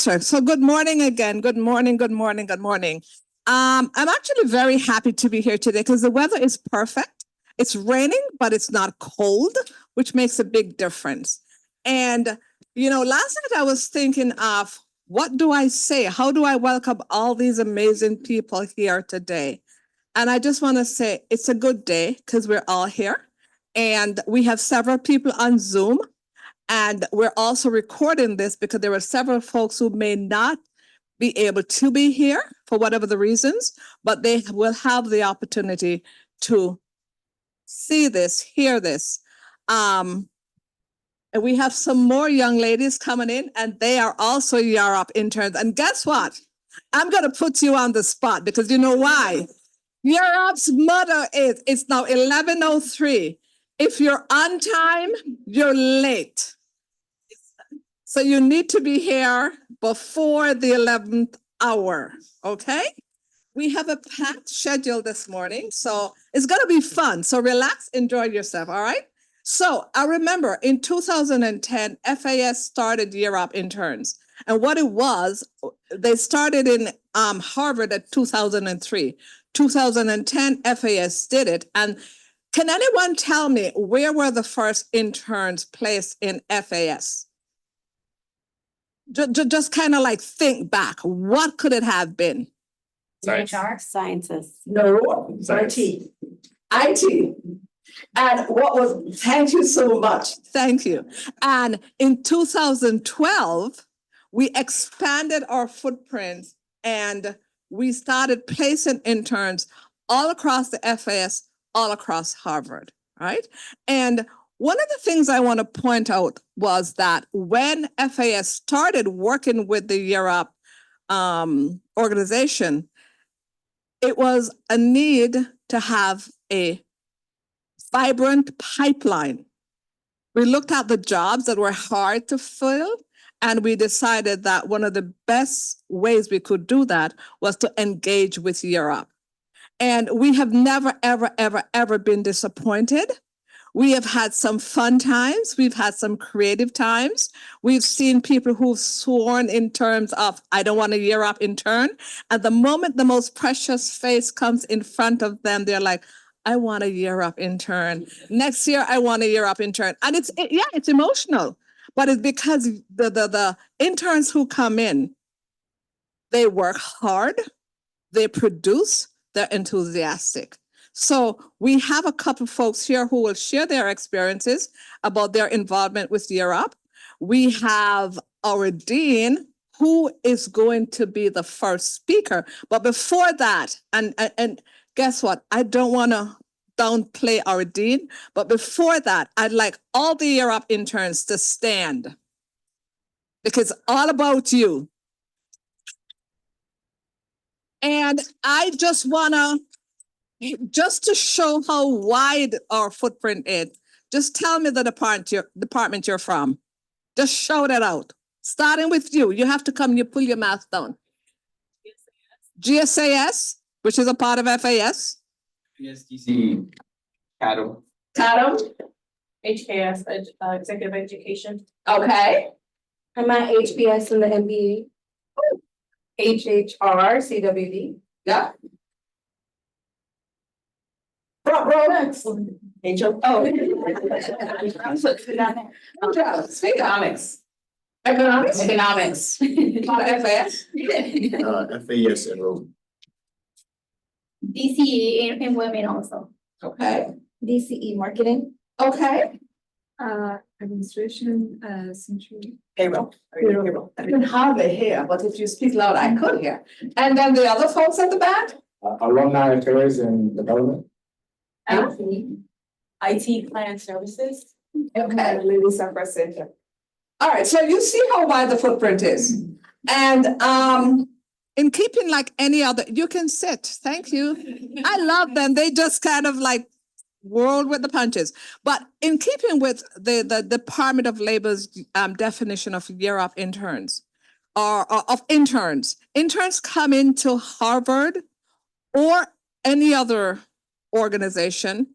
Sure. So good morning again. Good morning, good morning, good morning. I'm actually very happy to be here today because the weather is perfect. It's raining, but it's not cold, which makes a big difference. And, last night I was thinking of what do I say? How do I welcome all these amazing people here today? And I just want to say it's a good day because we're all here. And we have several people on Zoom. And we're also recording this because there were several folks who may not be able to be here for whatever the reasons, but they will have the opportunity to see this, hear this. And we have some more young ladies coming in, and they are also Yarop interns. And guess what? I'm going to put you on the spot because you know why? Yarop's motto is it's now 11:03. If you're on time, you're late. So you need to be here before the 11th hour, okay? We have a packed schedule this morning, so it's gonna be fun. So relax, enjoy yourself, all right? So I remember in 2010, FAS started Yarop interns. And what it was, they started in Harvard at 2003. 2010, FAS did it. And can anyone tell me where were the first interns placed in FAS? Just kind of like think back. What could it have been? Science. HR sciences. No, Science. IT. And thank you so much. Thank you. And in 2012, we expanded our footprint and we started placing interns all across the FAS, all across Harvard, right? And one of the things I want to point out was that when FAS started working with the Yarop organization, it was a need to have a vibrant pipeline. We looked at the jobs that were hard to fill, and we decided that one of the best ways we could do that was to engage with Yarop. And we have never, ever, ever, ever been disappointed. We have had some fun times. We've had some creative times. We've seen people who've sworn in terms of, I don't want a Yarop intern. At the moment the most precious face comes in front of them, they're like, I want a Yarop intern. Next year, I want a Yarop intern. And it's emotional, but it's because the interns who come in, they work hard, they produce, they're enthusiastic. So we have a couple folks here who will share their experiences about their involvement with Yarop. We have our dean who is going to be the first speaker. But before that, and guess what? I don't want to downplay our dean, but before that, I'd like all the Yarop interns to stand because it's all about you. And I just want to, just to show how wide our footprint is, just tell me the department you're from. Just shout it out. Starting with you. You have to come, you pull your mask down. GSAS, which is a part of FAS. PSDC, Cattle. HKS, executive education. Okay. I'm at HBS in the MBA. HHR, CWD. Yeah. Front row next. Economics. Economics. FAS. FAS enrolled. DCE in women also. Okay. DCE marketing. Okay. Administration, century. Payroll. I can hardly hear, but if you speak loud, I could hear. And then the other folks at the back? Alumni affairs and development. IT plan services. Okay, Lady Suffer Center. All right, so you see how wide the footprint is. And in keeping like any other, you can sit. Thank you. I love them. They just kind of like whirled with the punches. But in keeping with the Department of Labor's definition of Yarop interns or of interns, interns come into Harvard or any other organization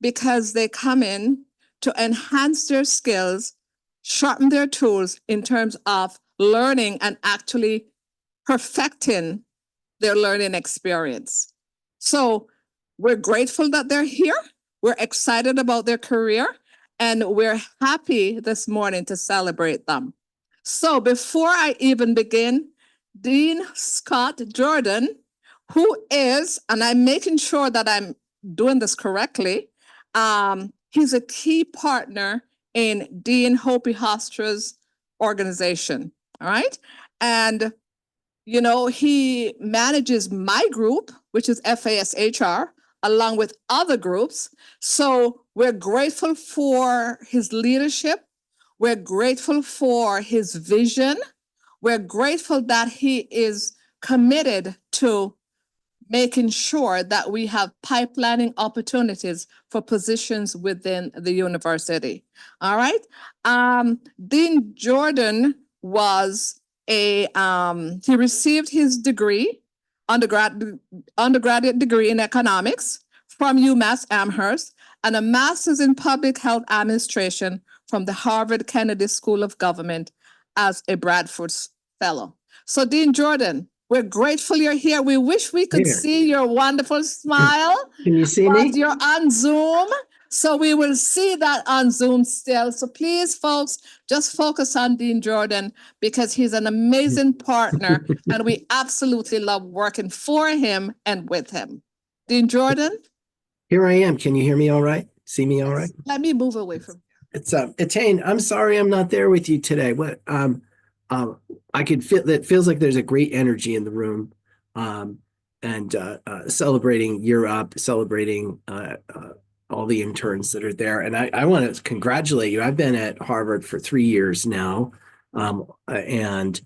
because they come in to enhance their skills, sharpen their tools in terms of learning and actually perfecting their learning experience. So we're grateful that they're here. We're excited about their career, and we're happy this morning to celebrate them. So before I even begin, Dean Scott Jordan, who is, and I'm making sure that I'm doing this correctly, he's a key partner in Dean Hopi Hostra's organization, all right? And, you know, he manages my group, which is FAS HR, along with other groups. So we're grateful for his leadership. We're grateful for his vision. We're grateful that he is committed to making sure that we have pipelining opportunities for positions within the university. All right. Dean Jordan was he received his degree, undergraduate degree in economics from UMass Amherst and a master's in public health administration from the Harvard Kennedy School of Government as a Bradford Fellow. So Dean Jordan, we're grateful you're here. We wish we could Here. see your wonderful smile, Can you see but me? you're on Zoom. So we will see that on Zoom still. So please, folks, just focus on Dean Jordan because he's an amazing partner and we absolutely love working for him and with him. Dean Jordan? Here I am. Can you hear me all right? See me all right? Let me move away from It's Attain. I'm sorry I'm not there with you today. What I could feel that feels like there's a great energy in the room. And celebrating Year Up, celebrating all the interns that are there. And I want to congratulate you. I've been at Harvard for 3 years now. And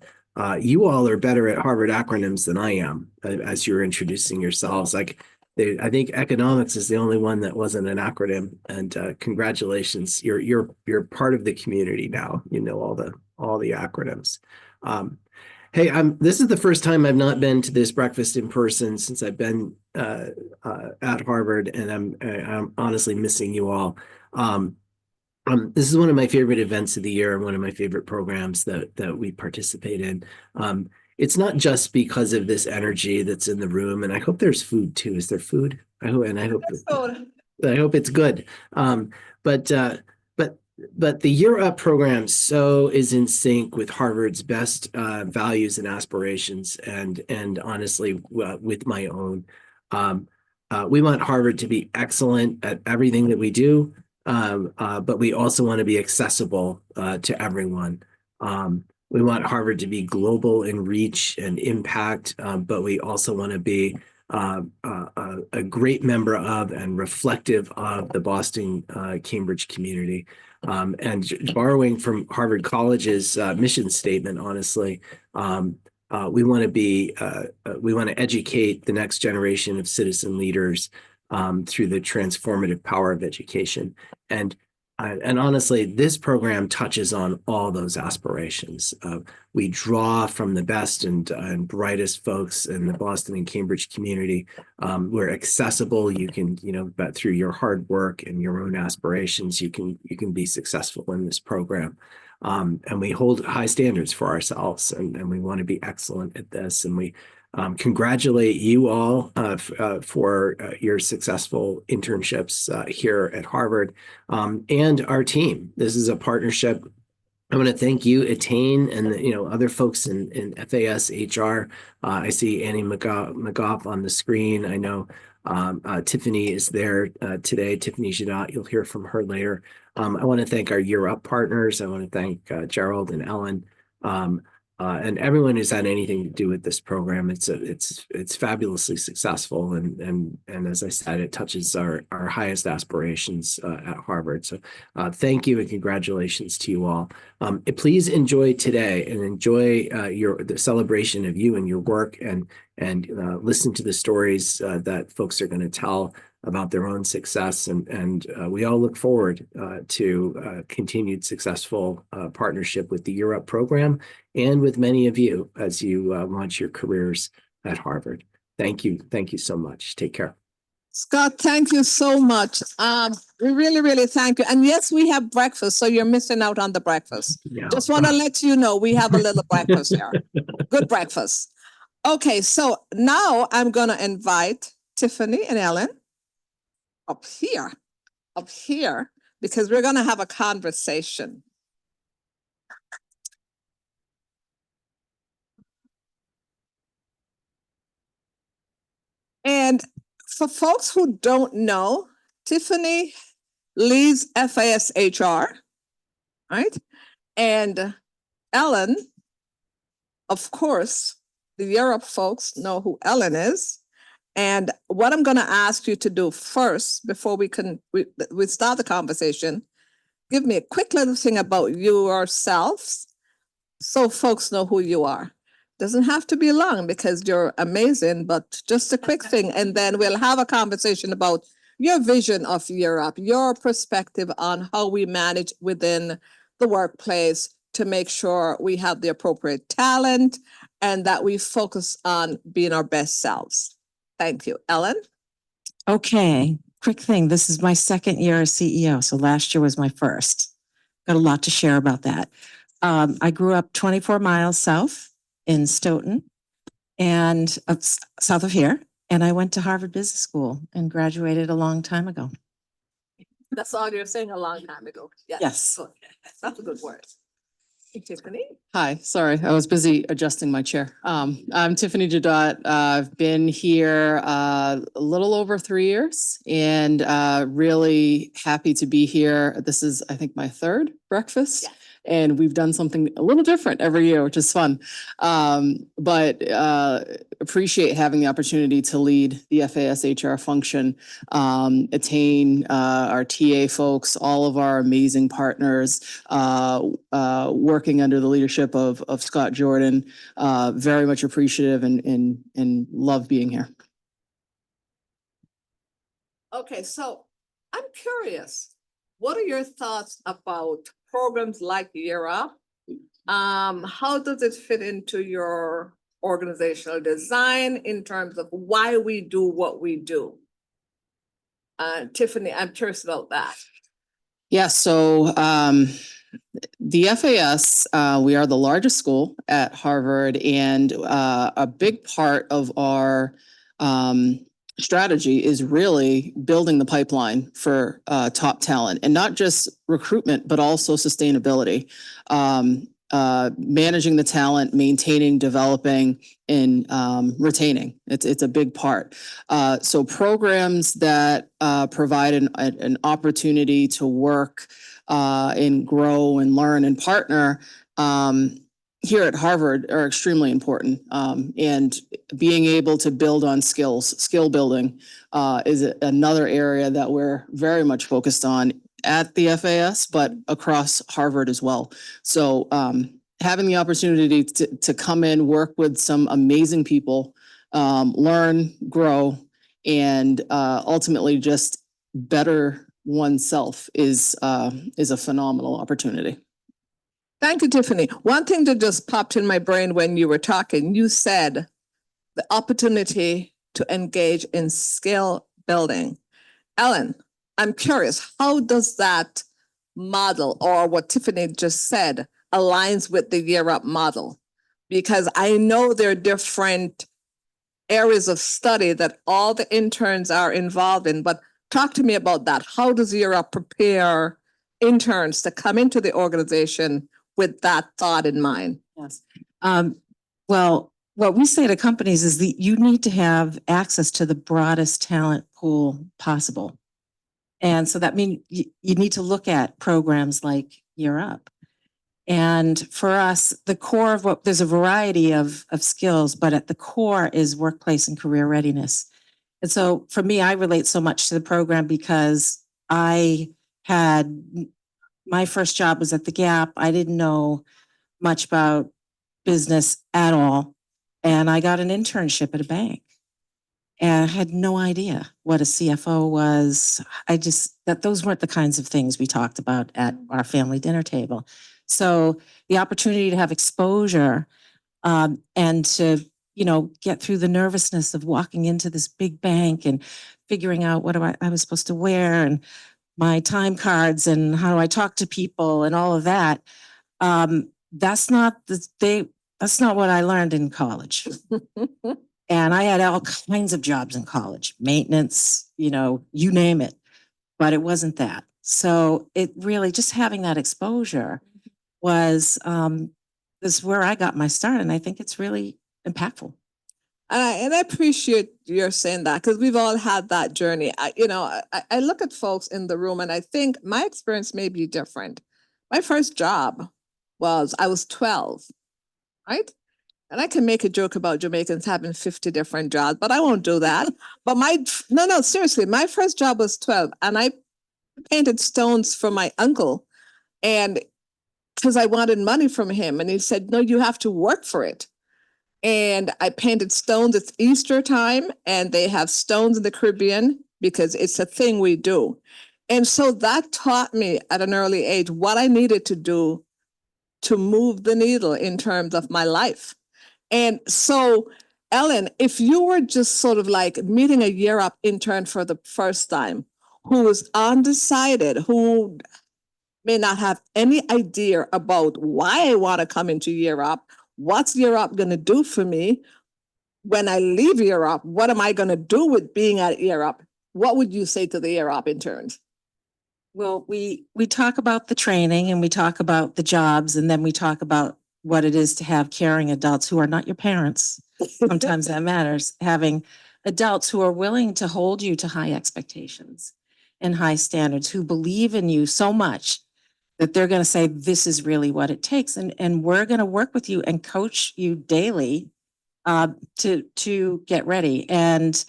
you all are better at Harvard acronyms than I am as you're introducing yourselves. Like I think economics is the only one that wasn't an acronym. And congratulations, you're part of the community now. You know all the acronyms. Hey, this is the first time I've not been to this breakfast in person since I've been at Harvard, and I'm honestly missing you all. This is one of my favorite events of the year and one of my favorite programs that we participate in. It's not just because of this energy that's in the room, and I hope there's food too. Is there food? I hope it's good. But the Year Up program so is in sync with Harvard's best values and aspirations, and honestly, with my own. We want Harvard to be excellent at everything that we do, but we also want to be accessible to everyone. We want Harvard to be global in reach and impact, but we also want to be a great member of and reflective of the Boston Cambridge community. And borrowing from Harvard College's mission statement, honestly, we want to educate the next generation of citizen leaders through the transformative power of education. And honestly, this program touches on all those aspirations. We draw from the best and brightest folks in the Boston and Cambridge community. We're accessible. You can, but through your hard work and your own aspirations, you can be successful in this program. And we hold high standards for ourselves, and we want to be excellent at this. And we congratulate you all for your successful internships here at Harvard, and our team. This is a partnership. I want to thank you, Attain, and other folks in FAS HR. I see Annie McGough on the screen. I know Tiffany is there today. Tiffany Jadot, you'll hear from her later. I want to thank our Year Up partners. I want to thank Gerald and Ellen. And everyone who's had anything to do with this program. It's fabulously successful, and as I said, it touches our highest aspirations at Harvard. So thank you and congratulations to you all. Please enjoy today and enjoy the celebration of you and your work, and listen to the stories that folks are going to tell about their own success, and we all look forward to continued successful partnership with the Year Up program and with many of you as you launch your careers at Harvard. Thank you so much. Take care. Scott, thank you so much. We really, really thank you. And yes, we have breakfast, so you're missing out on the breakfast. Yeah. Just want to let you know, we have a little breakfast here. Good breakfast. Okay, so now I'm gonna invite Tiffany and Ellen up here, because we're gonna have a conversation. And for folks who don't know, Tiffany leads FAS HR, right? And Ellen, of course, the Europe folks know who Ellen is. And what I'm going to ask you to do first, before we start the conversation, give me a quick little thing about yourselves, so folks know who you are. Doesn't have to be long because you're amazing, but just a quick thing. And then we'll have a conversation about your vision of Europe, your perspective on how we manage within the workplace to make sure we have the appropriate talent and that we focus on being our best selves. Thank you. Ellen? Okay, quick thing. This is my second year as CEO. So last year was my first. Got a lot to share about that. I grew up 24 miles south in Stoughton and south of here. And I went to Harvard Business School and graduated a long time ago. That's all you're saying, a long time ago. Yes. Okay. That's a good word. Tiffany? Hi, sorry, I was busy adjusting my chair. I'm Tiffany Jadot. I've been here a little over 3 years and really happy to be here. This is, I think, my third breakfast. Yes. And we've done something a little different every year, which is fun. But appreciate having the opportunity to lead the FAS HR function, attain our TA folks, all of our amazing partners, working under the leadership of Scott Jordan. Very much appreciative and love being here. Okay, so I'm curious, what are your thoughts about programs like Europe? How does it fit into your organizational design in terms of why we do what we do? Tiffany, I'm curious about that. Yeah, so the FAS, we are the largest school at Harvard, and a big part of our strategy is really building the pipeline for top talent, and not just recruitment, but also sustainability. Managing the talent, maintaining, developing, and retaining. It's a big part. So programs that provide an opportunity to work and grow and learn and partner here at Harvard are extremely important. And being able to build on skill building is another area that we're very much focused on at the FAS, but across Harvard as well. So having the opportunity to come in, work with some amazing people, learn, grow, and ultimately just better oneself is a phenomenal opportunity. Thank you, Tiffany. One thing that just popped in my brain when you were talking, you said the opportunity to engage in skill building. Ellen, I'm curious, how does that model, or what Tiffany just said, aligns with the Year Up model? Because I know there are different areas of study that all the interns are involved in, but talk to me about that. How does Year Up prepare interns to come into the organization with that thought in mind? Yes. Well, what we say to companies is that you need to have access to the broadest talent pool possible. And so that means you need to look at programs like Year Up. And for us, the core of there's a variety of skills, but at the core is workplace and career readiness. And so for me, I relate so much to the program because my first job was at the Gap. I didn't know much about business at all. And I got an internship at a bank. And I had no idea what a CFO was. Those weren't the kinds of things we talked about at our family dinner table. So the opportunity to have exposure and to get through the nervousness of walking into this big bank and figuring out what I was supposed to wear and my time cards and how do I talk to people and all of that. That's not what I learned in college. And I had all kinds of jobs in college, maintenance, you name it, but it wasn't that. So it really, just having that exposure was, is where I got my start. And I think it's really impactful. And I appreciate your saying that because we've all had that journey. I look at folks in the room and I think my experience may be different. My first job was, I was 12, right? And I can make a joke about Jamaicans having 50 different jobs, but I won't do that. But no, seriously, my first job was 12 and I painted stones for my uncle. And because I wanted money from him. And he said, no, you have to work for it. And I painted stones. It's Easter time and they have stones in the Caribbean because it's a thing we do. And so that taught me at an early age what I needed to do to move the needle in terms of my life. And so, Ellen, if you were just sort of like meeting a Year Up intern for the first time, who was undecided, who may not have any idea about why I want to come into Year Up, what's Year Up going to do for me? When I leave Year Up, what am I going to do with being at Year Up? What would you say to the Year Up interns? Well, we talk about the training and we talk about the jobs, and then we talk about what it is to have caring adults who are not your parents. Sometimes that matters. Having adults who are willing to hold you to high expectations and high standards, who believe in you so much that they're going to say, this is really what it takes. And we're going to work with you and coach you daily to get ready. And,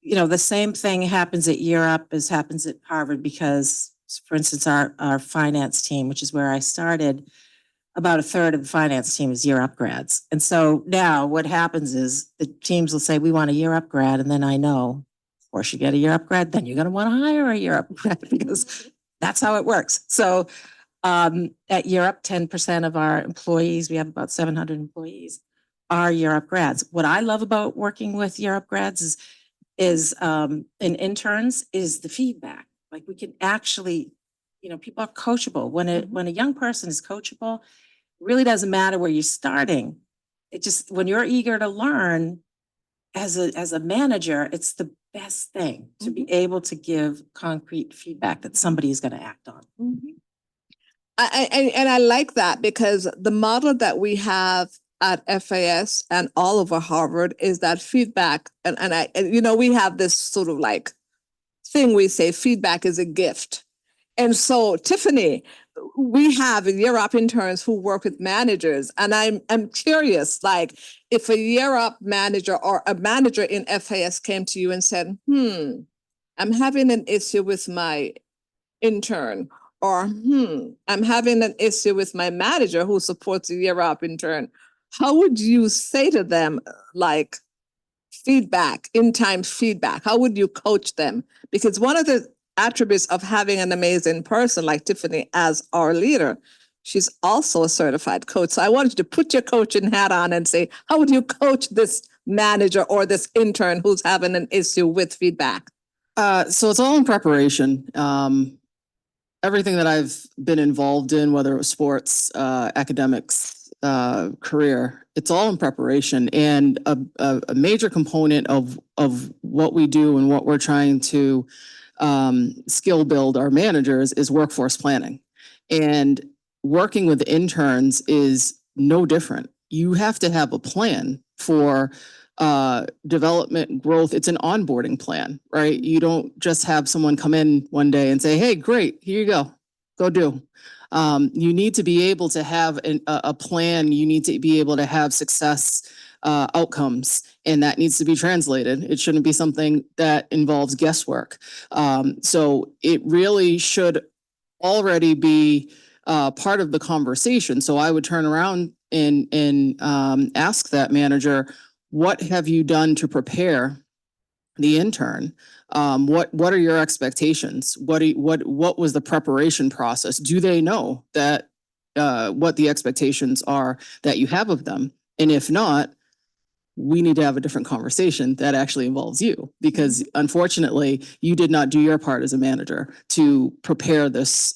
the same thing happens at Year Up as happens at Harvard, because, for instance, our finance team, which is where I started, about a third of the finance team is Year Up grads. And so now what happens is the teams will say, we want a Year Up grad. And then I know, of course, you get a Year Up grad, then you're going to want to hire a Year Up grad because that's how it works. So at Year Up, 10% of our employees, we have about 700 employees, are Year Up grads. What I love about working with Year Up grads is and interns is the feedback. Like we can actually, people are coachable. When a young person is coachable, it really doesn't matter where you're starting. It just, when you're eager to learn as a manager, it's the best thing to be able to give concrete feedback that somebody is going to act on. I like that because the model that we have at FAS and all over Harvard is that feedback. And we have this sort of like thing we say, feedback is a gift. And so, Tiffany, we have Year Up interns who work with managers. And I'm curious, like if a Year Up manager or a manager in FAS came to you and said, I'm having an issue with my intern, or I'm having an issue with my manager who supports a Year Up intern. How would you say to them, like, feedback, in-time feedback? How would you coach them? Because one of the attributes of having an amazing person like Tiffany as our leader, she's also a certified coach. So I wanted you to put your coaching hat on and say, how would you coach this manager or this intern who's having an issue with feedback? So it's all in preparation. Everything that I've been involved in, whether it was sports, academics, career, it's all in preparation. And a major component of what we do and what we're trying to skill build our managers is workforce planning. And working with interns is no different. You have to have a plan for development, growth. It's an onboarding plan, right? You don't just have someone come in one day and say, hey, great, here you go do. You need to be able to have a plan. You need to be able to have success outcomes, and that needs to be translated. It shouldn't be something that involves guesswork. So it really should already be part of the conversation. So I would turn around and ask that manager, what have you done to prepare the intern? What are your expectations? What was the preparation process? Do they know that what the expectations are that you have of them? And if not, we need to have a different conversation that actually involves you, because unfortunately, you did not do your part as a manager to prepare this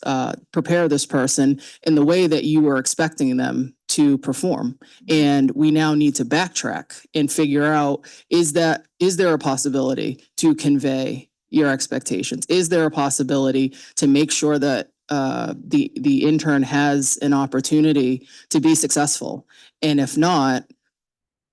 person in the way that you were expecting them to perform. And we now need to backtrack and figure out, is there a possibility to convey your expectations? Is there a possibility to make sure that the intern has an opportunity to be successful? And if not,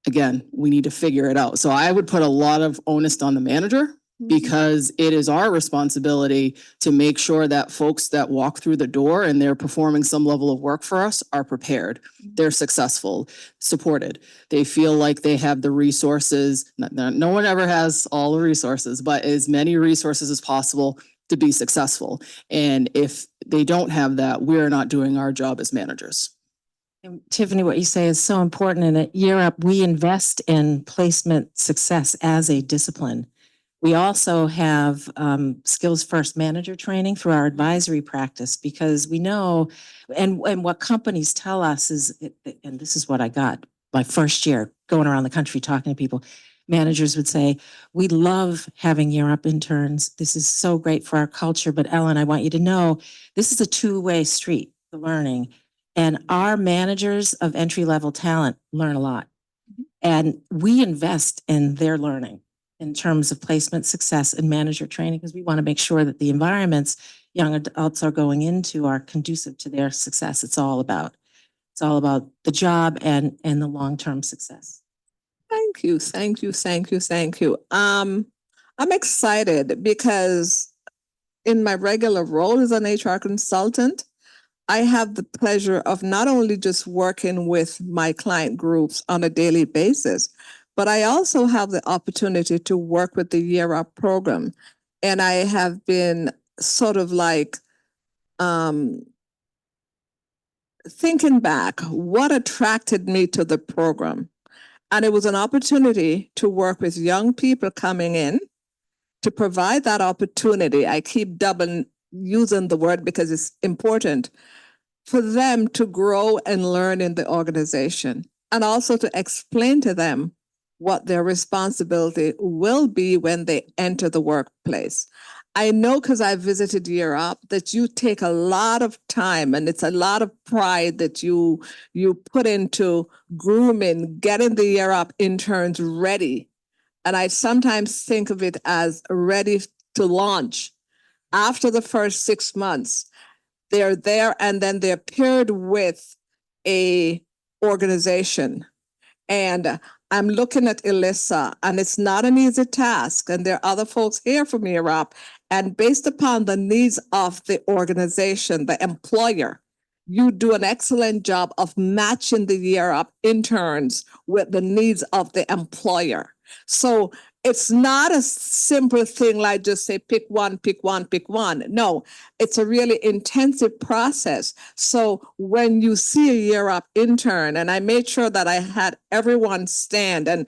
again, we need to figure it out. So I would put a lot of onus on the manager, because it is our responsibility to make sure that folks that walk through the door and they're performing some level of work for us are prepared. They're successful, supported. They feel like they have the resources. No one ever has all the resources, but as many resources as possible to be successful. And if they don't have that, we're not doing our job as managers. And Tiffany, what you say is so important. And at Year Up, we invest in placement success as a discipline. We also have skills first manager training through our advisory practice, because we know, and what companies tell us is, and this is what I got my first year going around the country talking to people, managers would say, we love having Year Up interns. This is so great for our culture. But Ellen, I want you to know, this is a two-way street, the learning. And our managers of entry-level talent learn a lot. And we invest in their learning in terms of placement success and manager training, because we want to make sure that the environments young adults are going into are conducive to their success. It's all about the job and the long-term success. Thank you, thank you, thank you, thank you. I'm excited because in my regular role as an HR consultant, I have the pleasure of not only just working with my client groups on a daily basis, but I also have the opportunity to work with the Year Up program. And I have been sort of like thinking back, what attracted me to the program? And it was an opportunity to work with young people coming in, to provide that opportunity. I keep double using the word because it's important for them to grow and learn in the organization, and also to explain to them what their responsibility will be when they enter the workplace. I know, because I visited Year Up, that you take a lot of time, and it's a lot of pride that you put into grooming, getting the Year Up interns ready. And I sometimes think of it as ready to launch. After the first 6 months, they're there, and then they're paired with a organization. And I'm looking at Elissa, and it's not an easy task. And there are other folks here from Year Up. And based upon the needs of the organization, the employer, you do an excellent job of matching the Year Up interns with the needs of the employer. So it's not a simple thing like just say, pick one, pick one, pick one. No, it's a really intensive process. So when you see a Year Up intern, and I made sure that I had everyone stand, and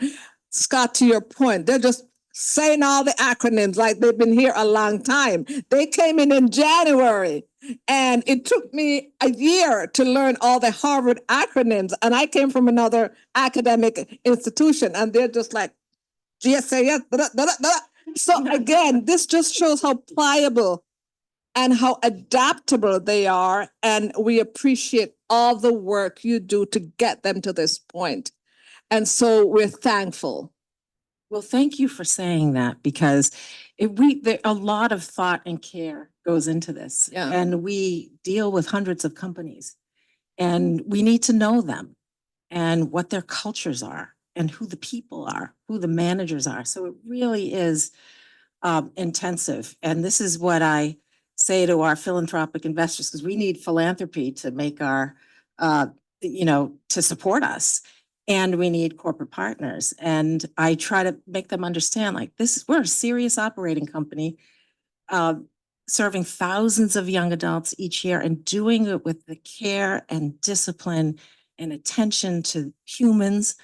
Scott, to your point, they're just saying all the acronyms like they've been here a long time. They came in January, and it took me a year to learn all the Harvard acronyms. And I came from another academic institution, and they're just like, GSAS, da, da, da, da. So again, this just shows how pliable and how adaptable they are. And we appreciate all the work you do to get them to this point. And so we're thankful. Well, thank you for saying that, because a lot of thought and care goes into this. Yeah. And we deal with hundreds of companies, and we need to know them and what their cultures are, and who the people are, who the managers are. So it really is intensive. And this is what I say to our philanthropic investors, because we need philanthropy to make our, to support us. And we need corporate partners. And I try to make them understand, like, we're a serious operating company, serving thousands of young adults each year, and doing it with the care and discipline and attention to humans,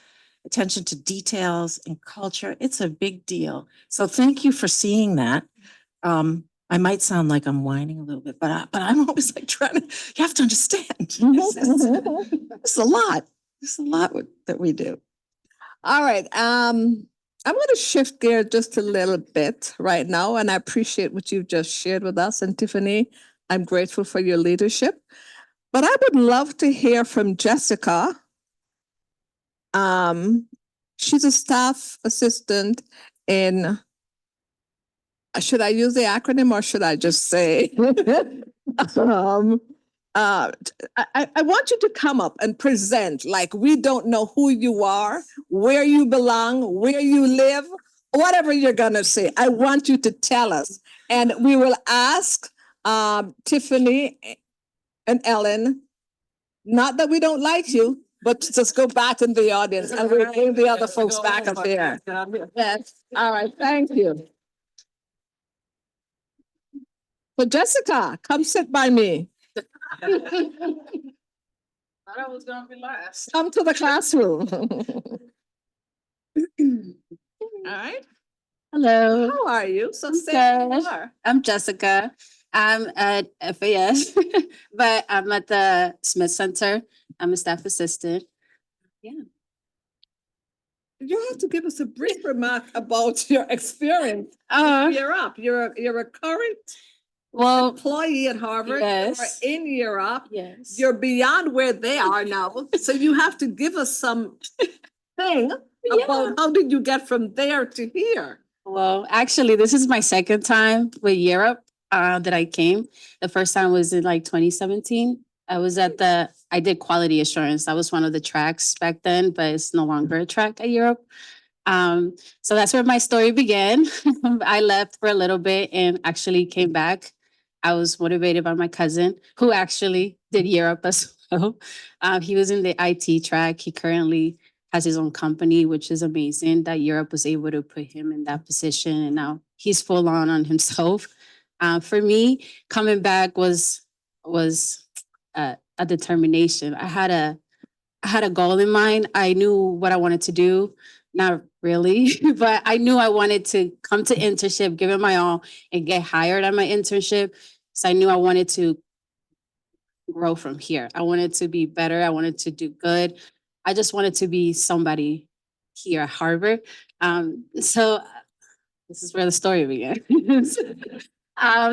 attention to details and culture. It's a big deal. So thank you for seeing that. I might sound like I'm whining a little bit, but I'm always like you have to understand. It's a lot. It's a lot that we do. All right, I'm going to shift gear just a little bit right now, and I appreciate what you've just shared with us. And Tiffany, I'm grateful for your leadership. But I would love to hear from Jessica. She's a staff assistant in, should I use the acronym or should I just say? I want you to come up and present like we don't know who you are, where you belong, where you live, whatever you're gonna say. I want you to tell us. And we will ask Tiffany and Ellen, not that we don't like you, but just go back in the audience and we'll bring the other folks back up here. Yes, all right, thank you. So Jessica, come sit by me. Thought I was gonna be last. Come to the classroom. All right, Hello, how are you? So say who you are. I'm Jessica. I'm at FAS, but I'm at the Smith Center. I'm a staff assistant. You have to give us a brief remark about your experience. Oh, Europe, you're a current well, employee at Harvard. You're Yes. in Europe. yes. You're beyond where they are now. So you have to give us some thing about how did you get from there to here? Well, actually, this is my second time with Europe that I came. The first time was in like 2017. I did quality assurance. That was one of the tracks back then, but it's no longer a track at Europe. So that's where my story began. I left for a little bit and actually came back. I was motivated by my cousin who actually did Europe as well. He was in the IT track. He currently has his own company, which is amazing that Europe was able to put him in that position. And now he's full on himself. For me, coming back was a determination. I had a goal in mind. I knew what I wanted to do. Not really, but I knew I wanted to come to internship, give it my all, and get hired at my internship. So I knew I wanted to grow from here. I wanted to be better. I wanted to do good. I just wanted to be somebody here at Harvard. So this is where the story began.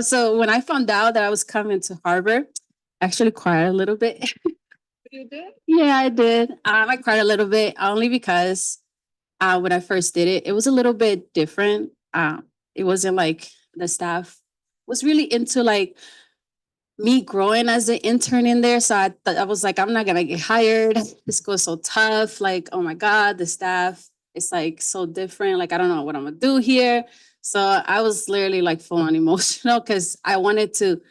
So when I found out that I was coming to Harvard, I actually cried a little bit. You did? Yeah, I did. I cried a little bit only because when I first did it, it was a little bit different. It wasn't like the staff was really into like me growing as an intern in there. So I was like, I'm not gonna get hired. This goes so tough. Like, oh my God, the staff is like so different. Like, I don't know what I'm gonna do here. So I was literally like full on emotional because I wanted to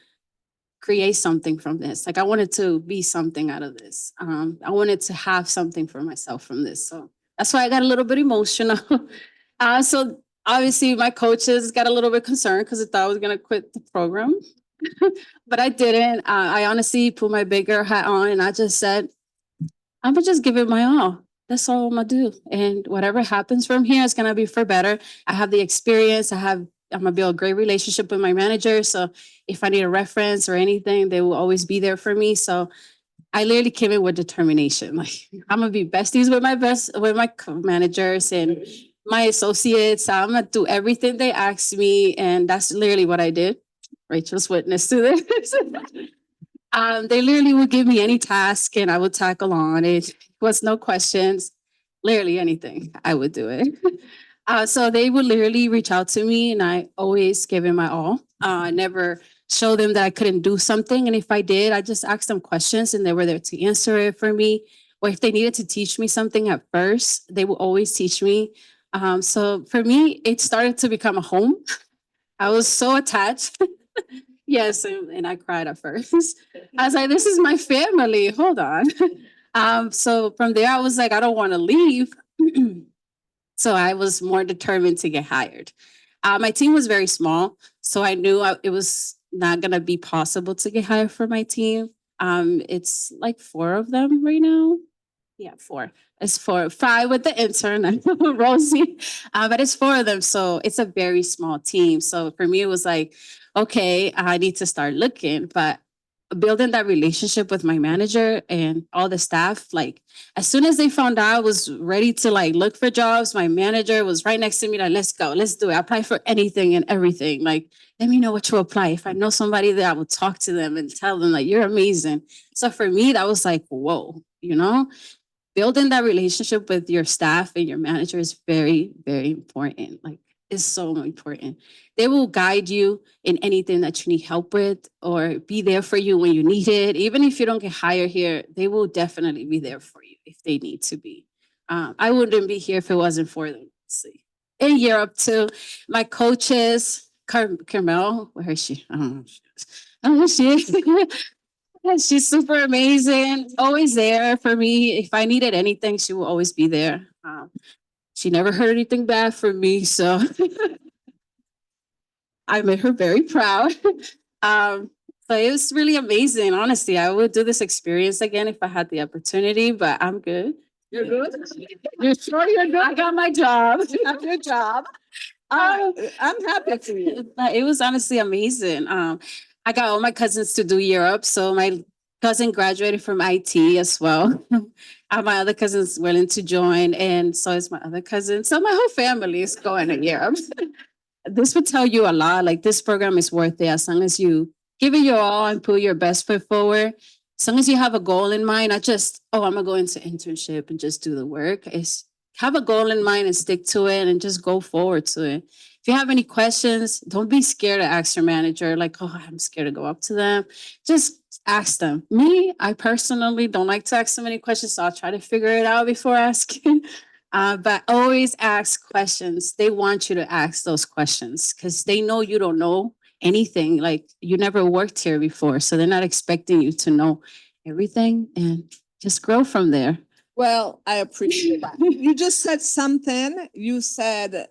create something from this. Like I wanted to be something out of this. I wanted to have something for myself from this. So that's why I got a little bit emotional. So obviously my coaches got a little bit concerned because I thought I was gonna quit the program. But I didn't. I honestly put my bigger hat on and I just said, I'm gonna just give it my all. That's all I'm gonna do. And whatever happens from here is gonna be for better. I have the experience. I'm gonna build a great relationship with my manager. So if I need a reference or anything, they will always be there for me. So I literally came in with determination. Like I'm gonna be besties with my managers and my associates. I'm gonna do everything they ask me, and that's literally what I did. Rachel's witness to this. They literally would give me any task, and I would tackle on it. Was no questions, literally anything. I would do it. So they would literally reach out to me, and I always gave it my all. I never show them that I couldn't do something. And if I did, I just asked them questions and they were there to answer it for me. Or if they needed to teach me something at first, they would always teach me. So for me, it started to become a home. I was so attached. Yes, and I cried at first. I was like, this is my family. Hold on. So from there, I was like, I don't want to leave. So I was more determined to get hired. My team was very small, so I knew it was not going to be possible to get hired for my team. It's like 4 of them right now. Yeah, 4. It's 4, 5 with the intern, Rosie, but it's 4 of them. So it's a very small team. So for me, it was like, okay, I need to start looking. But building that relationship with my manager and all the staff, like as soon as they found out I was ready to like look for jobs, my manager was right next to me, like, let's go, let's do it. I apply for anything and everything. Like, let me know what to apply. If I know somebody there, I will talk to them and tell them like, you're amazing. So for me, that was like, whoa, you know, building that relationship with your staff and your manager is very, very important. Like, it's so important. They will guide you in anything that you need help with or be there for you when you need it. Even if you don't get hired here, they will definitely be there for you if they need to be. I wouldn't be here if it wasn't for them. See. In Europe too, my coaches, Carmel, where is she? I don't know who she is. She's super amazing, always there for me. If I needed anything, she will always be there. She never heard anything bad from me, so I made her very proud. So it was really amazing. Honestly, I would do this experience again if I had the opportunity, but I'm good. You're good? You're sure you're good? I got my job. You have your job. I'm happy for you. But it was honestly amazing. I got all my cousins to do Europe. So my cousin graduated from IT as well. My other cousin's willing to join, and so is my other cousin. So my whole family is going to Europe. This would tell you a lot. Like, this program is worth it as long as you give it your all and put your best foot forward. As long as you have a goal in mind, not just, oh, I'm gonna go into internship and just do the work. It's have a goal in mind and stick to it and just go forward to it. If you have any questions, don't be scared to ask your manager, like, oh, I'm scared to go up to them. Just ask them. Me, I personally don't like to ask so many questions, so I'll try to figure it out before asking. But always ask questions. They want you to ask those questions because they know you don't know anything. Like, you never worked here before, so they're not expecting you to know everything, and just grow from there. Well, I appreciate that. You just said something. You said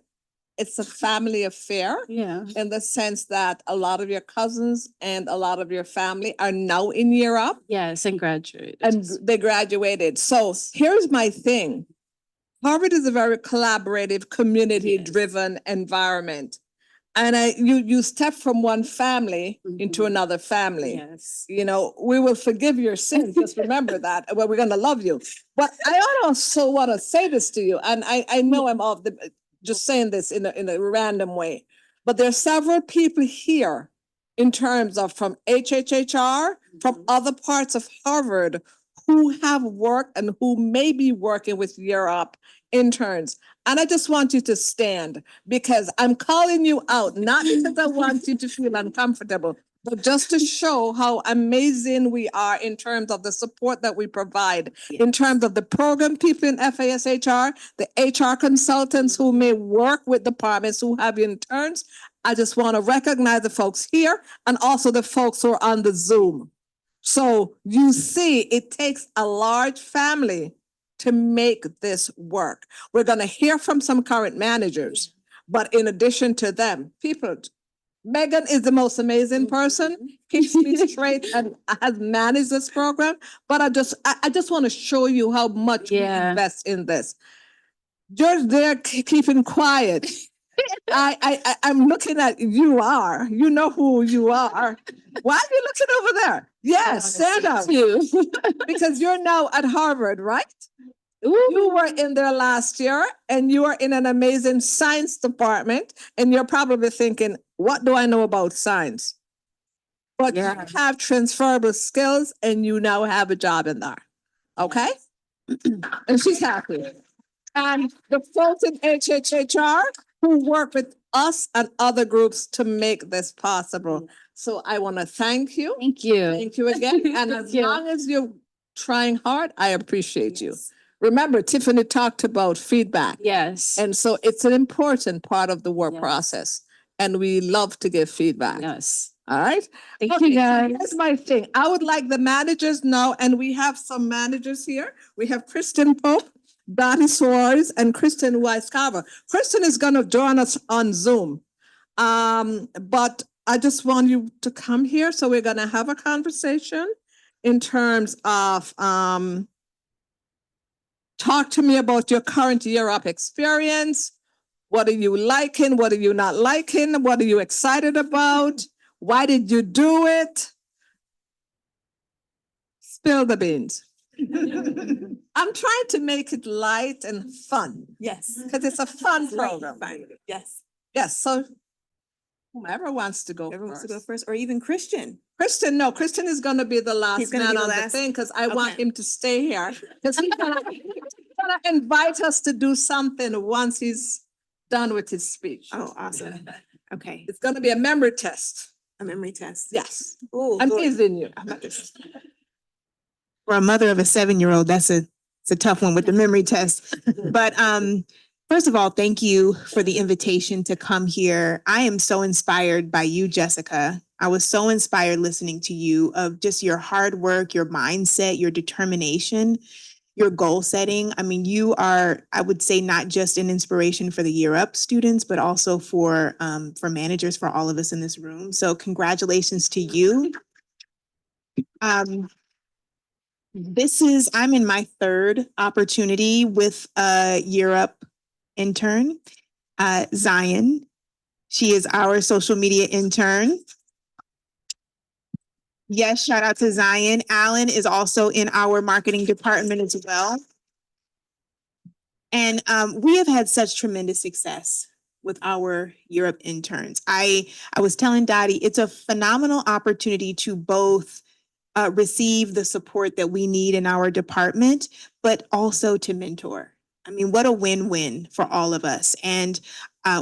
it's a family affair Yeah. in the sense that a lot of your cousins and a lot of your family are now in Europe Yes, and graduate. and they graduated. So here's my thing. Harvard is a very collaborative, community-driven environment. And you step from one family into Mhm. another family. Yes. You know, we will forgive your sins. Just remember that. Well, we're gonna love you. But I also want to say this to you, and I know I'm off the just saying this in a random way. But there are several people here in terms of from HHHR, from other parts of Harvard, who have worked and who may be working with Europe interns. And I just want you to stand because I'm calling you out, not because I want you to feel uncomfortable, but just to show how amazing we are in terms of the support that we provide, in terms of the program people in FASHR, the HR consultants who may work with departments who have interns. I just want to recognize the folks here and also the folks who are on the Zoom. So you see, it takes a large family to make this work. We're going to hear from some current managers, but in addition to them, people, Megan is the most amazing person, keeps me straight and has managed this program. But I just want to show you how much we Yeah. invest in this. You're there keeping quiet. I'm looking at you you know who you are. Why are you looking over there? Yes, stand up. Because you're now at Harvard, right? You were in there last year and you are in an amazing science department and you're probably thinking, what do I know about science? But Yeah. you have transferable skills and you now have a job in there. Okay? And she's happy. And the folks in HHHR who work with us and other groups to make this possible. So I want to thank you. Thank you. Thank you again. And as Thank you. long as you're trying hard, I appreciate you. Remember, Tiffany talked about feedback. Yes. And so it's an important part of the work Yes. process. And we love to give feedback. Yes. All right? Thank Okay, you, so guys. That's my thing. I would like the managers now, and we have some managers here. We have Kristen Pope, Dottie Suarez, and Kristen Weiss-Carver. Kristen is going to join us on Zoom. But I just want you to come here. So we're going to have a conversation in terms of talk to me about your current Europe experience. What are you liking? What are you not liking? What are you excited about? Why did you do it? Spill the beans. I'm trying to make it light and fun, Yes. because it's a fun program. Yes. Yes, so whomever wants to go Everyone wants to go first. first, or even Christian. Kristen, no, Kristen is gonna be the last gonna man be the on the last? thing, because I want Okay. him to stay here. Because he's gonna invite us to do something once he's done with his speech. Oh, awesome. Okay, It's gonna be a memory test. a memory test. Yes, Oh, I'm teasing you. for a mother of a 7-year-old, it's a tough one with the memory test. But first of all, thank you for the invitation to come here. I am so inspired by you, Jessica. I was so inspired listening to you of just your hard work, your mindset, your determination, your goal setting. I mean, you are, I would say, not just an inspiration for the Year Up students, but also for managers, for all of us in this room. So congratulations to you. I'm in my third opportunity with a Year Up intern, Zion. She is our social media intern. Yes, shout out to Zion. Alan is also in our marketing department as well. And we have had such tremendous success with our Year Up interns. I was telling Dottie, it's a phenomenal opportunity to both receive the support that we need in our department, but also to mentor. I mean, what a win-win for all of us. And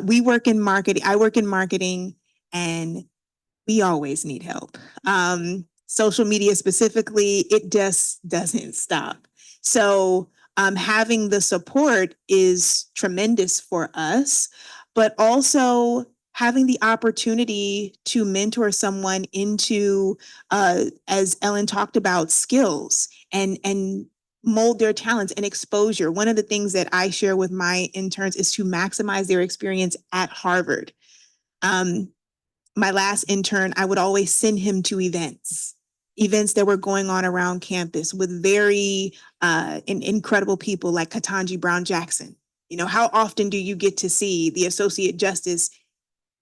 we work in marketing, I work in marketing, and we always need help. Social media specifically, it just doesn't stop. So having the support is tremendous for us, but also having the opportunity to mentor someone into, as Ellen talked about, skills and mold their talents and exposure. One of the things that I share with my interns is to maximize their experience at Harvard. My last intern, I would always send him to events that were going on around campus with very incredible people like Ketanji Brown Jackson. You know, how often do you get to see the Associate Justice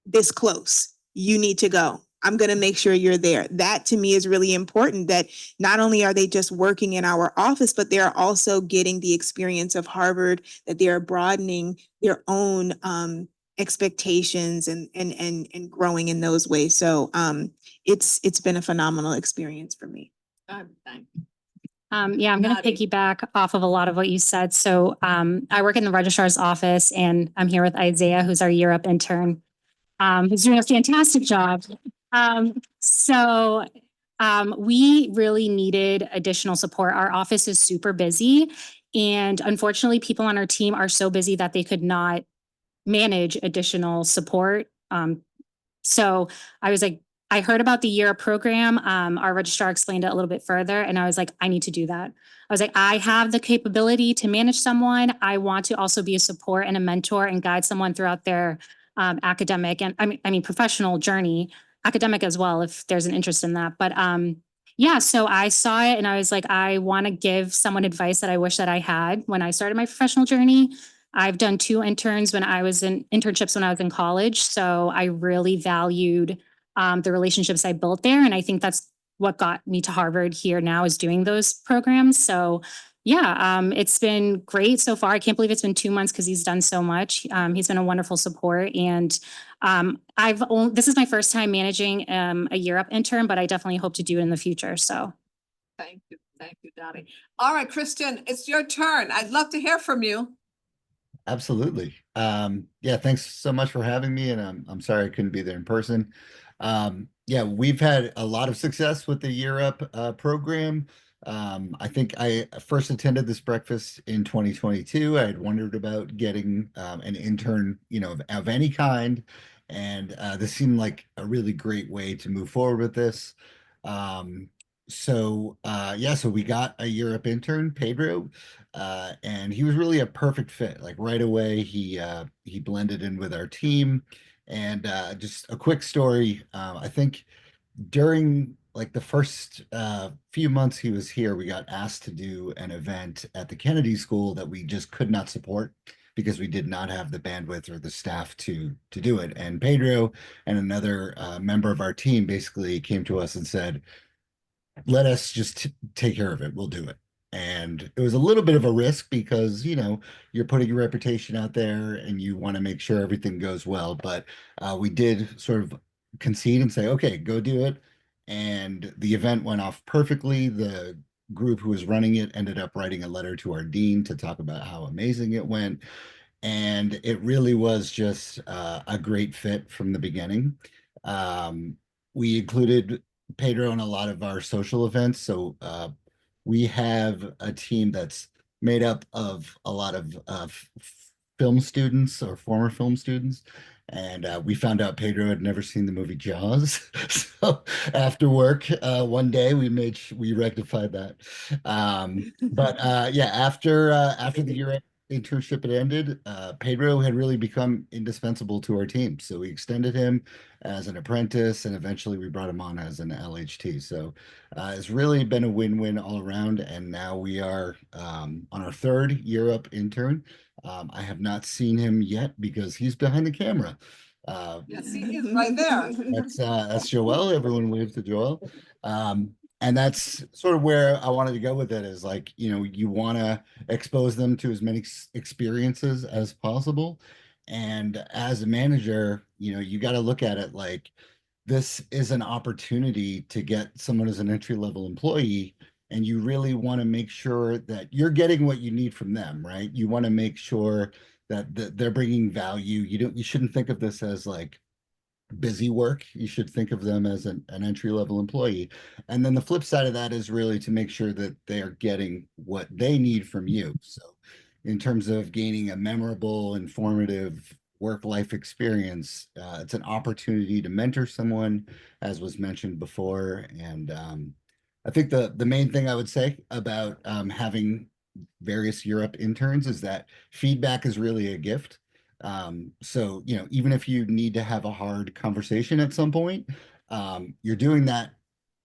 this close? You need to go. I'm going to make sure you're there. That to me is really important, that not only are they just working in our office, but they're also getting the experience of Harvard, that they are broadening their own expectations and growing in those ways. So it's been a phenomenal experience for me. Thank Yeah, I'm going to Nadia. piggyback off of a lot of what you said. So I work in the registrar's office, and I'm here with Isaiah, who's our Year Up intern, who's doing a fantastic job. We really needed additional support. Our office is super busy, and unfortunately, people on our team are so busy that they could not manage additional support. So I was like, I heard about the Year Up program. Our registrar explained it a little bit further, and I was like, I need to do that. I was like, I have the capability to manage someone. I want to also be a support and a mentor and guide someone throughout their academic and I mean professional journey, academic as well, if there's an interest in that. But yeah, so I saw it and I was like, I want to give someone advice that I wish that I had when I started my professional journey. I've done 2 internships when I was in college. So I really valued the relationships I built there. And I think that's what got me to Harvard here now, is doing those programs. So yeah, it's been great so far. I can't believe it's been 2 months because he's done so much. He's been a wonderful support. And this is my first time managing a Year Up intern, but I definitely hope to do it in the future. So Thank you, Dottie. All right, Christian, it's your turn. I'd love to hear from you. Absolutely. Yeah, thanks so much for having me, and I'm sorry I couldn't be there in person. Yeah, we've had a lot of success with the Year Up program. I think I first attended this breakfast in 2022. I had wondered about getting an intern, of any kind, and this seemed like a really great way to move forward with this. So we got a Year Up intern, Pedro, and he was really a perfect fit. Like right away, he blended in with our team. And just a quick story, I think during like the first few months he was here, we got asked to do an event at the Kennedy School that we just could not support because we did not have the bandwidth or the staff to do it. And Pedro and another member of our team basically came to us and said, let us just take care of it. We'll do it. And it was a little bit of a risk because, you know, you're putting your reputation out there and you want to make sure everything goes well. But we did sort of concede and say, okay, go do it. And the event went off perfectly. The group who was running it ended up writing a letter to our dean to talk about how amazing it went. And it really was just a great fit from the beginning. We included Pedro in a lot of our social events. So we have a team that's made up of a lot of film students or former film students. And we found out Pedro had never seen the movie Jaws. So after work, one day we rectified that. But yeah, after the year internship had ended, Pedro had really become indispensable to our team. So we extended him as an apprentice and eventually we brought him on as an LHT. So it's really been a win-win all around. And now we are on our third year up intern. I have not seen him yet because he's behind the camera. Yes, he is right there. That's Joel. Everyone wave to Joel. And that's sort of where I wanted to go with it is like, you know, you want to expose them to as many experiences as possible. And as a manager, you know, you got to look at it like this is an opportunity to get someone as an entry-level employee. And you really want to make sure that you're getting what you need from them, right? You want to make sure that they're bringing value. You shouldn't think of this as like busy work. You should think of them as an entry-level employee. And then the flip side of that is really to make sure that they are getting what they need from you. So in terms of gaining a memorable, informative work-life experience, it's an opportunity to mentor someone, as was mentioned before. And I think the main thing I would say about having various year up interns is that feedback is really a gift. So, you know, even if you need to have a hard conversation at some point, you're doing that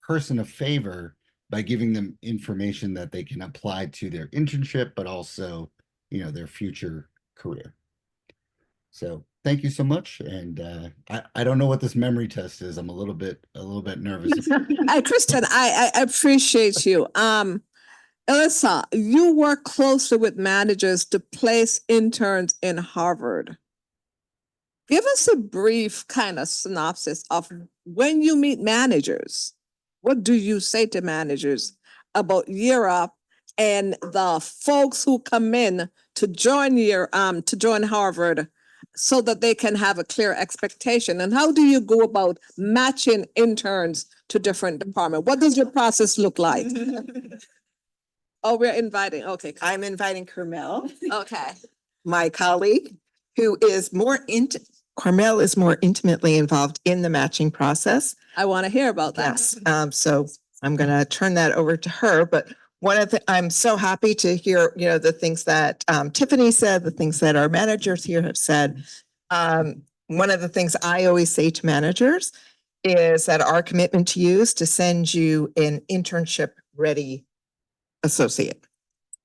person a favor by giving them information that they can apply to their internship, but also, you know, their future career. So thank you so much. And I don't know what this memory test is. I'm a little bit nervous. Kristen, I appreciate you. Alyssa, you work closely with managers to place interns in Harvard. Give us a brief kind of synopsis of when you meet managers. What do you say to managers about Year Up and the folks who come in to join Harvard so that they can have a clear expectation? And how do you go about matching interns to different departments? What does your process look like? Oh, we're inviting, okay. I'm inviting Carmel, Okay. my colleague, who is Carmel is more intimately involved in the matching process. I want to hear about that. Yes, so I'm going to turn that over to her. But I'm so happy to hear, you know, the things that Tiffany said, the things that our managers here have said. One of the things I always say to managers is that our commitment to you is to send you an internship ready associate,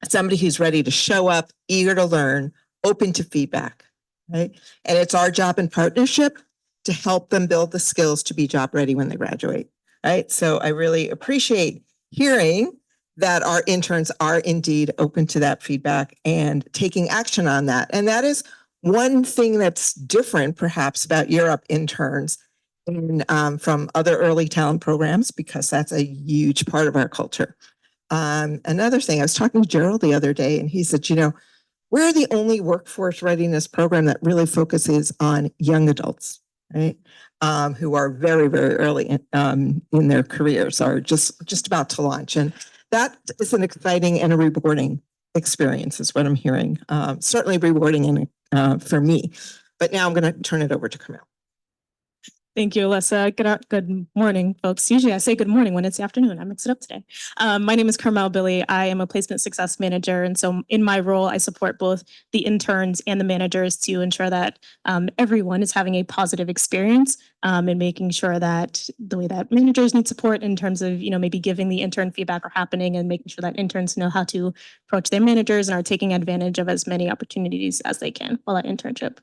somebody who's ready to show up, eager to learn, open to feedback, right? And it's our job in partnership to help them build the skills to be job ready when they graduate, right? So I really appreciate hearing that our interns are indeed open to that feedback and taking action on that. And that is one thing that's different perhaps about Year Up interns from other early talent programs, because that's a huge part of our culture. Another thing, I was talking to Gerald the other day and he said, you know, we're the only workforce readiness program that really focuses on young adults, right? Who are very, very early in their careers, are just about to launch. And that is an exciting and a rewarding experience is what I'm hearing. Certainly rewarding for me. But now I'm going to turn it over to Camille. Thank you, Alyssa. Good morning, folks. Usually I say good morning when it's the afternoon. I mixed it up today. My name is Carmel Billy. I am a placement success manager. And so in my role, I support both the interns and the managers to ensure that everyone is having a positive experience and making sure that the way that managers need support in terms of, you know, maybe giving the intern feedback are happening and making sure that interns know how to approach their managers and are taking advantage of as many opportunities as they can while at internship.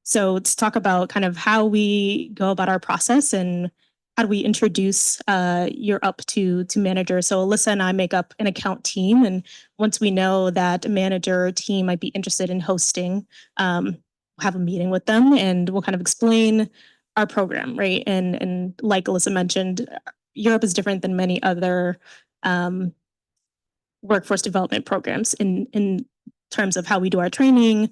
So let's talk about kind of how we go about our process and how do we introduce Europe to managers? So Alyssa and I make up an account team, and once we know that a manager or team might be interested in hosting, we'll have a meeting with them and we'll kind of explain our program, right? And like Alyssa mentioned, Europe is different than many other workforce development programs in terms of how we do our training,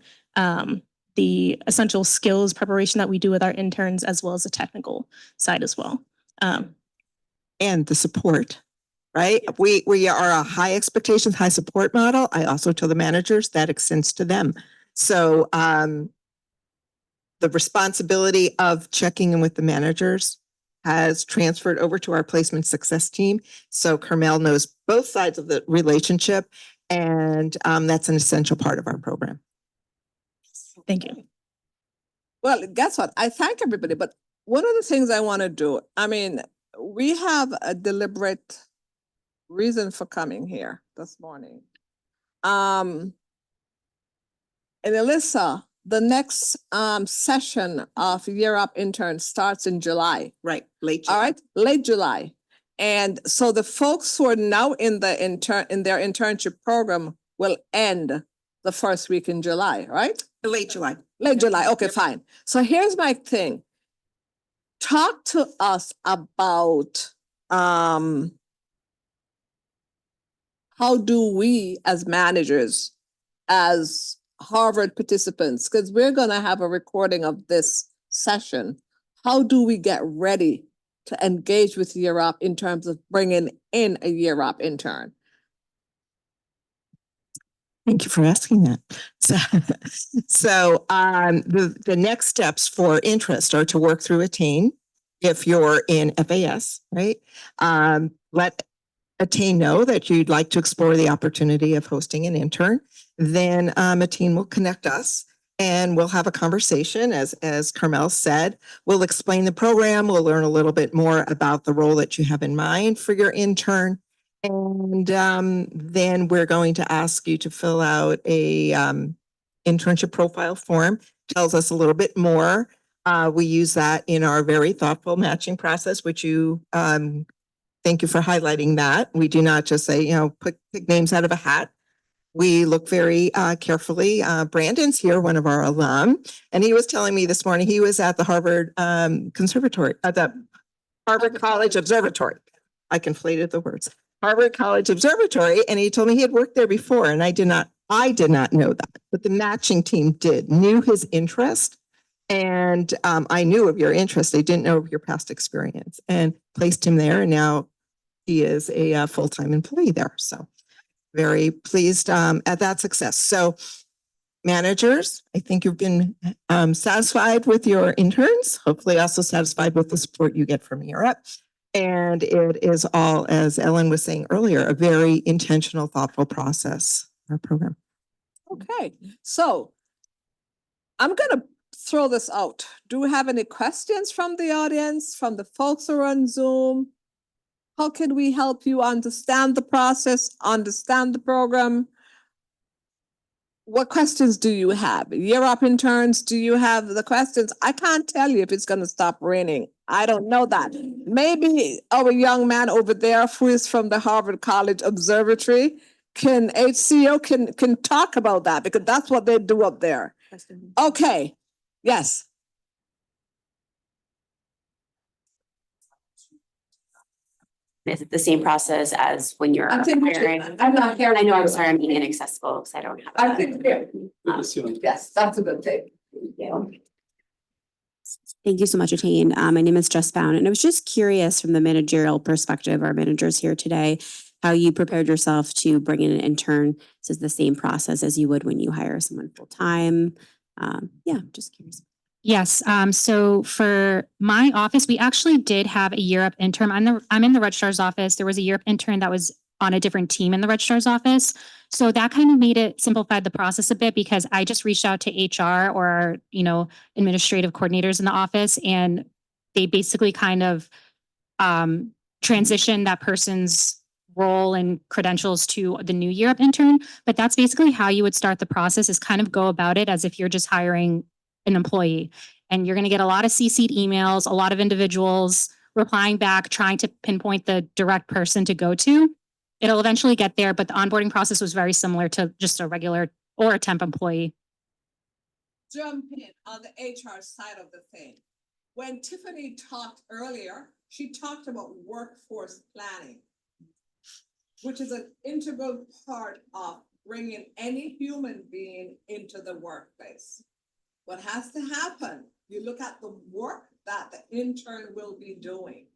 the essential skills preparation that we do with our interns, as well as the technical side as well. And the support, right? We are a high expectations, high support model. I also tell the managers that extends to them. So the responsibility of checking in with the managers has transferred over to our placement success team. So Carmel knows both sides of the relationship, and that's an essential part of our program. Thank you. Well, guess what? I thank everybody, but one of the things I want to do, I mean, we have a deliberate reason for coming here this morning. And Alyssa, the next session of Year Up Intern starts in July. Right, late. All right, late July. And so the folks who are now in their internship program will end the first week in July, right? Late July. Late July, okay, fine. So here's my thing. Talk to us about how do we as managers, as Harvard participants, because we're gonna have a recording of this session, how do we get ready to engage with Year Up in terms of bringing in a Year Up intern? Thank you for asking that. So the next steps for interest are to work through Attain. If you're in FAS, right? Let Attain know that you'd like to explore the opportunity of hosting an intern. Then Attain will connect us and we'll have a conversation. As Carmel said, we'll explain the program. We'll learn a little bit more about the role that you have in mind for your intern. And then we're going to ask you to fill out a internship profile form. Tells us a little bit more. We use that in our very thoughtful matching process, which you, thank you for highlighting that. We do not just say, pick names out of a hat. We look very carefully. Brandon's here, one of our alum, and he was telling me this morning he was at the Harvard Conservatory, at the Harvard College Observatory. I conflated the words. Harvard College Observatory, and he told me he had worked there before, and I did not know that, but the matching team knew his interest, and I knew of your interest. I didn't know of your past experience, and placed him there, and now he is a full-time employee there. So very pleased at that success. So managers, I think you've been satisfied with your interns, hopefully also satisfied with the support you get from Europe. And it is all, as Ellen was saying earlier, a very intentional, thoughtful process, our program. Okay, so I'm gonna throw this out. Do we have any questions from the audience, from the folks who are on Zoom? How can we help you understand the process, understand the program? What questions do you have? Year Up interns, do you have the questions? I can't tell you if it's gonna stop raining. I don't know that. Maybe our young man over there who is from the Harvard College Observatory HCO can talk about that because that's what they do up there. Okay, yes. Is it the same process as when you're I think we hiring? should- I'm not here. I know, I'm sorry, I'm being inaccessible because I don't have. I that. think, yes, that's a good thing. Thank you so much, Attain. My name is Jess Bound, and I was just curious from the managerial perspective, our managers here today, how you prepared yourself to bring in an intern. This is the same process as you would when you hire someone full-time. Yeah, just curious. Yes. So for my office, we actually did have a Year Up intern. I'm in the registrar's office. There was a Year Up intern that was on a different team in the registrar's office. So that kind of made it simplified the process a bit because I just reached out to HR or, administrative coordinators in the office, and they basically kind of transitioned that person's role and credentials to the new Year Up intern. But that's basically how you would start the process, is kind of go about it as if you're just hiring an employee. And you're going to get a lot of CC'd emails, a lot of individuals replying back, trying to pinpoint the direct person to go to. It'll eventually get there, but the onboarding process was very similar to just a regular or a temp employee. Jump in on the HR side of the thing. When Tiffany talked earlier, she talked about workforce planning, which is an integral part of bringing any human being into the workplace. What has to happen? You look at the work that the intern will be doing.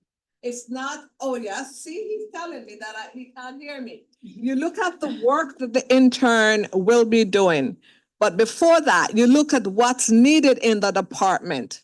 It's not, oh yes, see, he's telling me that he can't hear me. You look at the work that the intern will be doing. But before that, you look at what's needed in the department.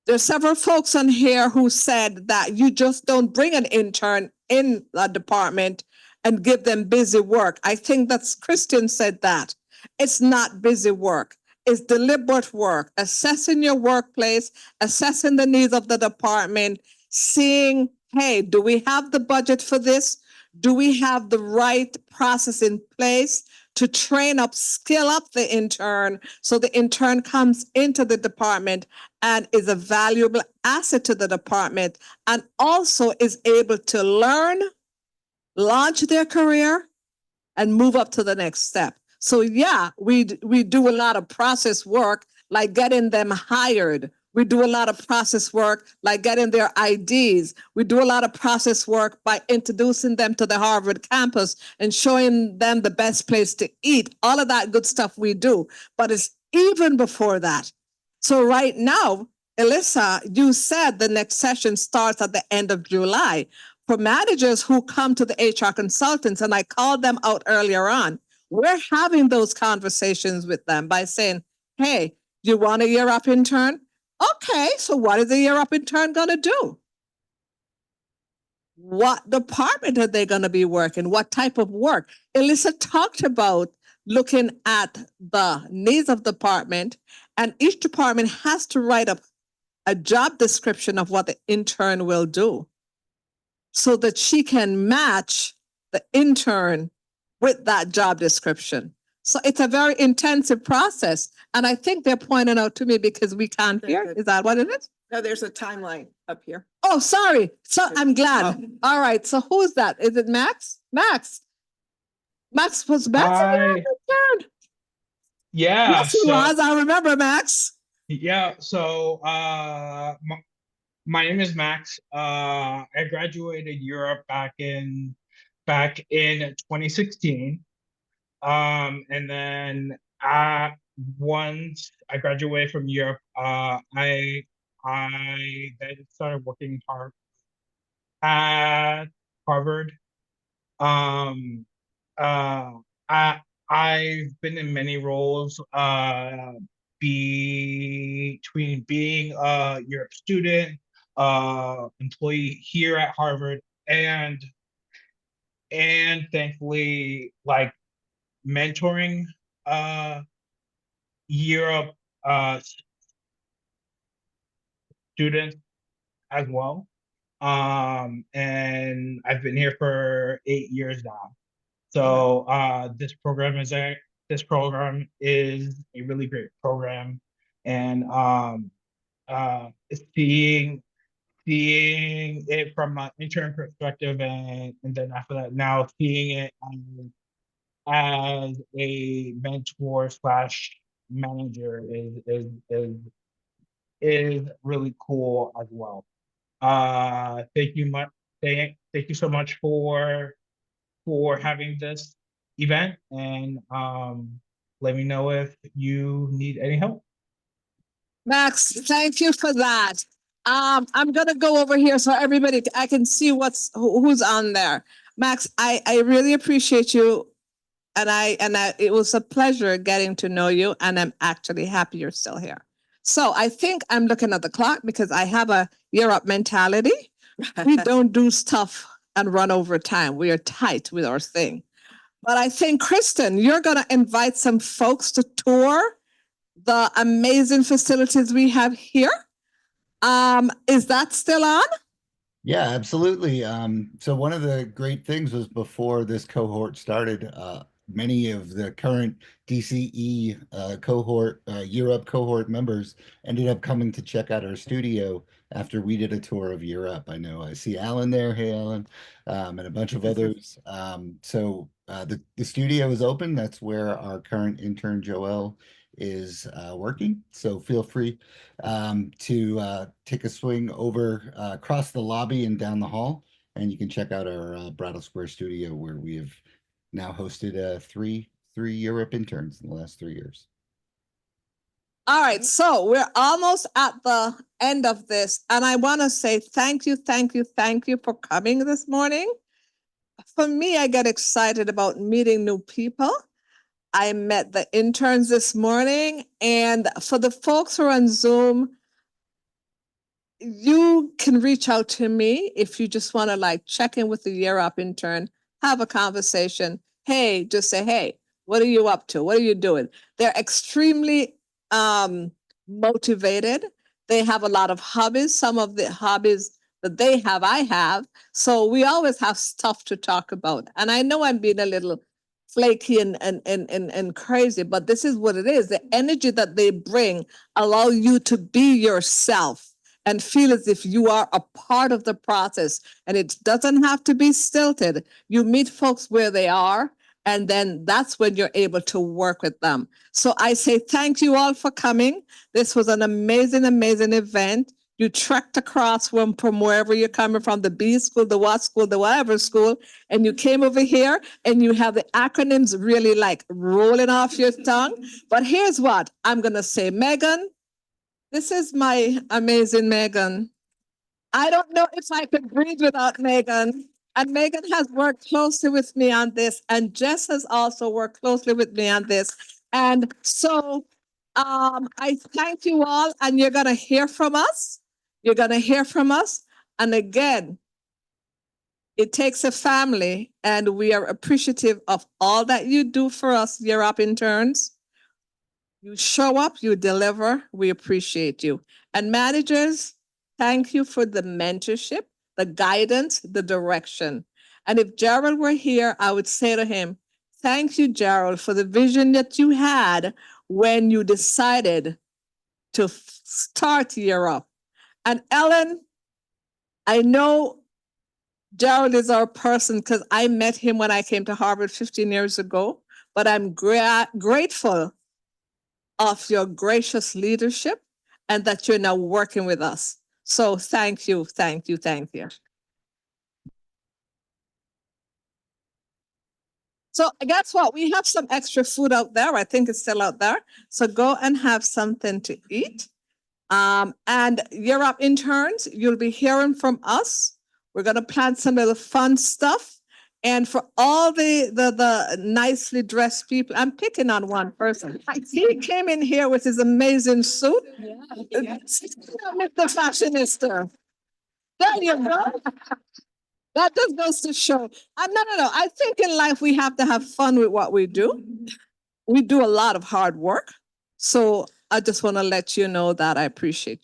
There's several folks on here who said that you just don't bring an intern in the department and give them busy work. I think that's Kristen said that. It's not busy work. It's deliberate work, assessing your workplace, assessing the needs of the department, seeing, hey, do we have the budget for this? Do we have the right process in place to train up, skill up the intern so the intern comes into the department and is a valuable asset to the department and also is able to learn, launch their career, and move up to the next step. So yeah, we do a lot of process work like getting them hired. We do a lot of process work like getting their IDs. We do a lot of process work by introducing them to the Harvard campus and showing them the best place to eat. All of that good stuff we do, but it's even before that. So right now, Alyssa, you said the next session starts at the end of July. For managers who come to the HR consultants, and I called them out earlier on, we're having those conversations with them by saying, hey, you want a year up intern? Okay, so what is a year up intern gonna do? What department are they gonna be working? What type of work? Alyssa talked about looking at the needs of the department, and each department has to write up a job description of what the intern will do so that she can match the intern with that job description. So it's a very intensive process. And I think they're pointing out to me because we can't hear. Is that what it is? No, there's a timeline up here. Oh, sorry. So I'm glad. All right. So who's that? Is it Max? Max was Max. Hi. Yeah. Yes, he was. I remember Max. Yeah. So my name is Max. I graduated Europe back in 2016. And then once I graduated from Europe, I then started working hard at Harvard. I've been in many roles between being a Europe student, employee here at Harvard, and thankfully like mentoring Europe students as well. And I've been here for 8 years now. So this program is a really great program, and seeing it from an intern perspective, and then after that, now seeing it as a mentor / manager is really cool as well. Thank you so much for having this event, and let me know if you need any help. Max, thank you for that. I'm gonna go over here so everybody, I can see who's on there. Max, I really appreciate you. And it was a pleasure getting to know you, and I'm actually happy you're still here. So I think I'm looking at the clock because I have a year up mentality. We don't do stuff and run over time. We are tight with our thing. But I think, Kristen, you're gonna invite some folks to tour the amazing facilities we have here. Is that still on? Yeah, absolutely. So one of the great things was before this cohort started, many of the current DCE cohort, Europe cohort members ended up coming to check out our studio after we did a tour of Europe. I know I see Alan there. Hey, Alan, and a bunch of others. So the studio is open. That's where our current intern Joelle is working. So feel free to take a swing over across the lobby and down the hall, and you can check out our Brattle Square studio where we have now hosted three Europe interns in the last 3 years. All right, so we're almost at the end of this, and I want to say thank you for coming this morning. For me, I get excited about meeting new people. I met the interns this morning, and for the folks who are on Zoom, you can reach out to me if you just want to like check in with the Year Up intern, have a conversation. Hey, just say, hey, what are you up to? What are you doing? They're extremely motivated. They have a lot of hobbies. Some of the hobbies that they have, I have. So we always have stuff to talk about. And I know I'm being a little flaky and crazy, but this is what it is. The energy that they bring allow you to be yourself and feel as if you are a part of the process. And it doesn't have to be stilted. You meet folks where they are, and then that's when you're able to work with them. So I say thank you all for coming. This was an amazing, amazing event. You trekked across from wherever you're coming from, the B school, the what school, the whatever school, and you came over here and you have the acronyms really like rolling off your tongue. But here's what I'm gonna say, Megan, this is my amazing Megan. I don't know if I could breathe without Megan. And Megan has worked closely with me on this, and Jess has also worked closely with me on this. And so I thank you all, and you're gonna hear from us. You're gonna hear from us. And again, it takes a family, and we are appreciative of all that you do for us, Year Up interns. You show up, you deliver, we appreciate you. And managers, thank you for the mentorship, the guidance, the direction. And if Gerald were here, I would say to him, thank you, Gerald, for the vision that you had when you decided to start Year Up. And Ellen, I know Gerald is our person because I met him when I came to Harvard 15 years ago, but I'm grateful of your gracious leadership and that you're now working with us. So thank you, thank you, thank you. So guess what? We have some extra food out there. I think it's still out there. So go and have something to eat. And Year Up interns, you'll be hearing from us. We're gonna plan some little fun stuff. And for all the nicely dressed people, I'm picking on one person. He came in here with his amazing suit. Mr. Fashionista. There you go. That just goes to show. No. I think in life we have to have fun with what we do. We do a lot of hard work. So I just want to let you know that I appreciate you.